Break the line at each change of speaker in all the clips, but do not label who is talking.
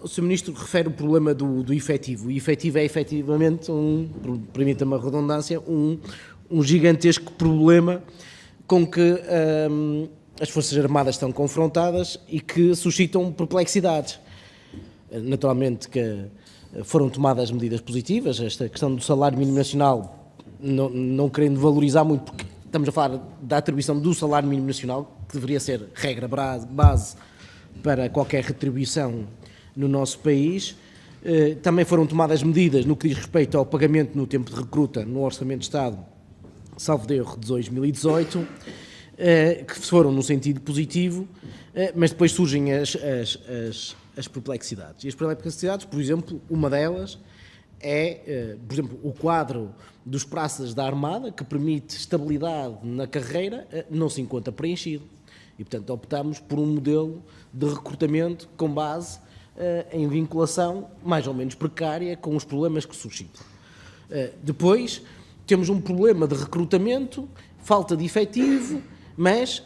O Sr. Ministro refere o problema do efetivo. O efetivo é efetivamente, permita-me a redundância, um gigantesco problema com que as Forças Armadas estão confrontadas e que suscitam perplexidades. Naturalmente que foram tomadas medidas positivas, esta questão do salário mínimo nacional, não querendo valorizar muito, porque estamos a falar da atribuição do salário mínimo nacional, que deveria ser regra base para qualquer retribuição no nosso país. Também foram tomadas medidas no que diz respeito ao pagamento no tempo de recruta no Orçamento de Estado, salvo erro, de 2018, que foram no sentido positivo, mas depois surgem as perplexidades. E as perplexidades, por exemplo, uma delas é, por exemplo, o quadro dos praças da Armada, que permite estabilidade na carreira, não se encontra preenchido. E, portanto, optamos por um modelo de recrutamento com base em vinculação mais ou menos precária com os problemas que suscitam. Depois, temos um problema de recrutamento, falta de efetivo, mas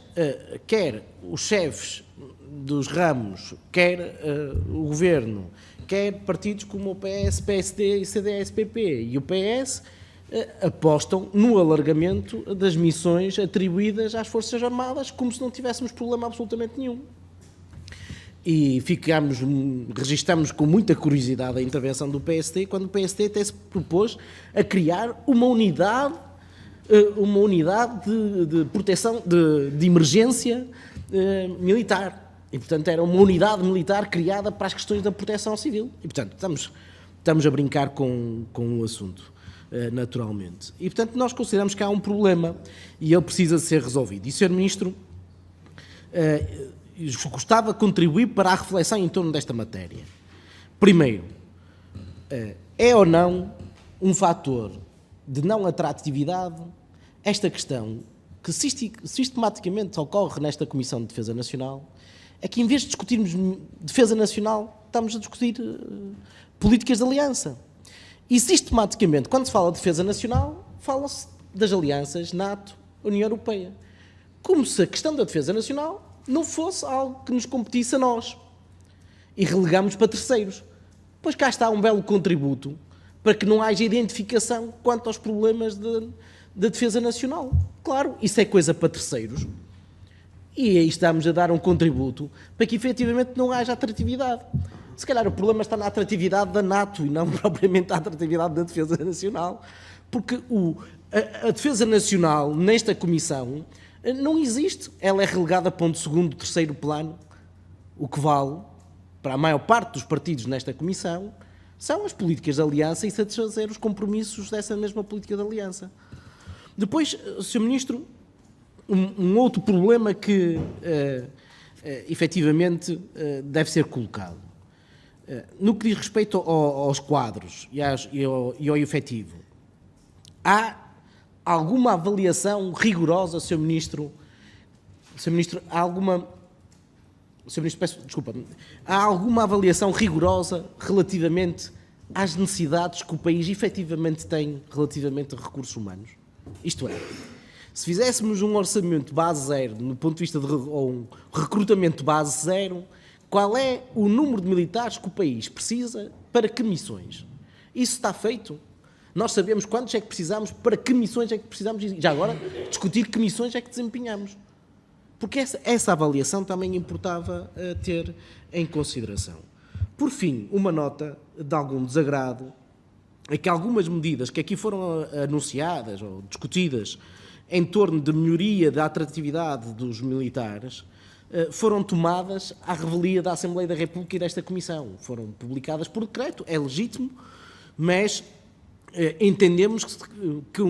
quer os chefes dos ramos, quer o Governo, quer partidos como o PS, PSD e CDS-PP e o PS, apostam no alargamento das missões atribuídas às Forças Armadas, como se não tivéssemos problema absolutamente nenhum. E registamos com muita curiosidade a intervenção do PSD, quando o PSD até se propôs a criar uma unidade de proteção, de emergência militar. E, portanto, era uma unidade militar criada para as questões da proteção civil. E, portanto, estamos a brincar com o assunto, naturalmente. E, portanto, nós consideramos que há um problema e ele precisa de ser resolvido. E, Sr. Ministro, gostava de contribuir para a reflexão em torno desta matéria. Primeiro, é ou não um fator de não atratividade esta questão que sistematicamente ocorre nesta Comissão de Defesa Nacional, é que em vez de discutirmos defesa nacional, estamos a discutir políticas de aliança. E sistematicamente, quando se fala de defesa nacional, fala-se das alianças NATO, União Europeia. Como se a questão da defesa nacional não fosse algo que nos competisse a nós. E relegamos para terceiros. Pois cá está um belo contributo para que não haja identificação quanto aos problemas da defesa nacional. Claro, isso é coisa para terceiros. E aí estamos a dar um contributo para que efetivamente não haja atratividade. Se calhar o problema está na atratividade da NATO e não propriamente na atratividade da defesa nacional. Porque a defesa nacional, nesta comissão, não existe. Ela é relegada para um segundo, terceiro plano. O que vale, para a maior parte dos partidos nesta comissão, são as políticas de aliança e satisfazer os compromissos dessa mesma política de aliança. Depois, Sr. Ministro, um outro problema que efetivamente deve ser colocado. No que diz respeito aos quadros e ao efetivo, há alguma avaliação rigorosa, Sr. Ministro? Sr. Ministro, há alguma avaliação rigorosa relativamente às necessidades que o país efetivamente tem relativamente a recursos humanos? Isto é, se fizéssemos um orçamento base zero, no ponto de vista ou um recrutamento base zero, qual é o número de militares que o país precisa para que missões? Isso está feito? Nós sabemos quantos é que precisamos, para que missões é que precisamos, e já agora discutir que missões é que desempenhamos. Porque essa avaliação também importava ter em consideração. Por fim, uma nota de algum desagrado é que algumas medidas que aqui foram anunciadas ou discutidas em torno de melhoria da atratividade dos militares foram tomadas à revelia da Assembleia da República e desta Comissão. Foram publicadas por decreto, é legítimo, mas entendemos que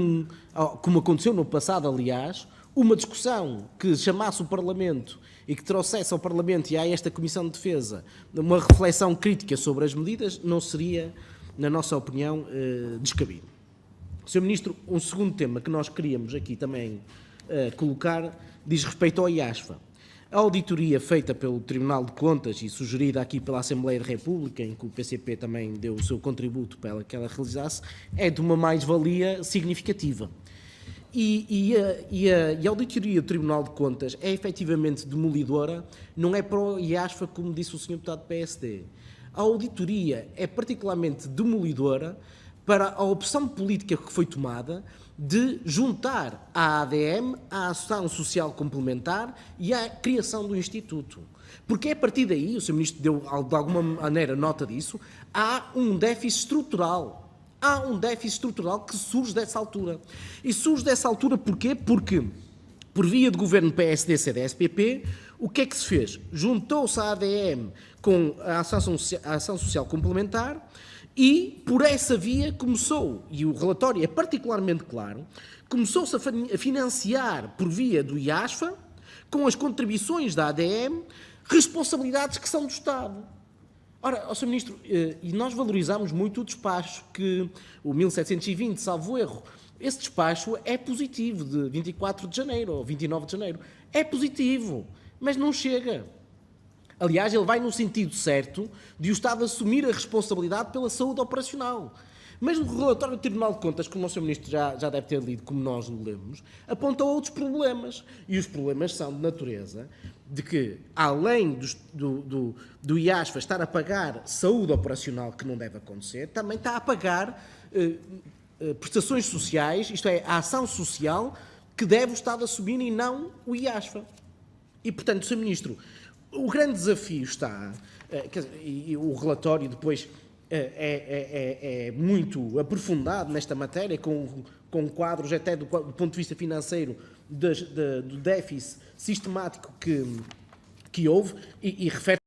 como aconteceu no passado, aliás, uma discussão que chamasse o Parlamento e que trouxesse ao Parlamento e a esta Comissão de Defesa uma reflexão crítica sobre as medidas não seria, na nossa opinião, descabido. Sr. Ministro, um segundo tema que nós queríamos aqui também colocar diz respeito ao IASFA. A auditoria feita pelo Tribunal de Contas e sugerida aqui pela Assembleia da República, em que o PCP também deu o seu contributo para que ela realizasse, é de uma mais-valia significativa. E a auditoria do Tribunal de Contas é efetivamente demolidora, não é para o IASFA, como disse o Sr. Deputado do PSD. a auditoria é particularmente demolidora para a opção política que foi tomada de juntar a ADM à Ação Social Complementar e à criação do Instituto. Porque é a partir daí, o Sr. Ministro deu de alguma maneira nota disso, há um déficit estrutural. Há um déficit estrutural que surge dessa altura. E surge dessa altura porquê? Porque, por via de governo PSD-CDS-PP, o que é que se fez? Juntou-se a ADM com a Ação Social Complementar e, por essa via, começou, e o relatório é particularmente claro, começou-se a financiar, por via do IASFA, com as contribuições da ADM, responsabilidades que são do Estado. Ora, Sr. Ministro, e nós valorizamos muito o despacho que, o 1720, salvo erro, esse despacho é positivo, de 24 de janeiro, ou 29 de janeiro. É positivo, mas não chega. Aliás, ele vai no sentido certo de o Estado assumir a responsabilidade pela saúde operacional. Mas o relatório do Tribunal de Contas, como o Sr. Ministro já deve ter lido, como nós o lemos, aponta outros problemas. E os problemas são de natureza de que, além do IASFA estar a pagar saúde operacional, que não deve acontecer, também está a pagar prestações sociais, isto é, a ação social que deve o Estado assumir e não o IASFA. E, portanto, Sr. Ministro, o grande desafio está, e o relatório depois é muito aprofundado nesta matéria, com quadros até do ponto de vista financeiro do déficit sistemático que houve, e refere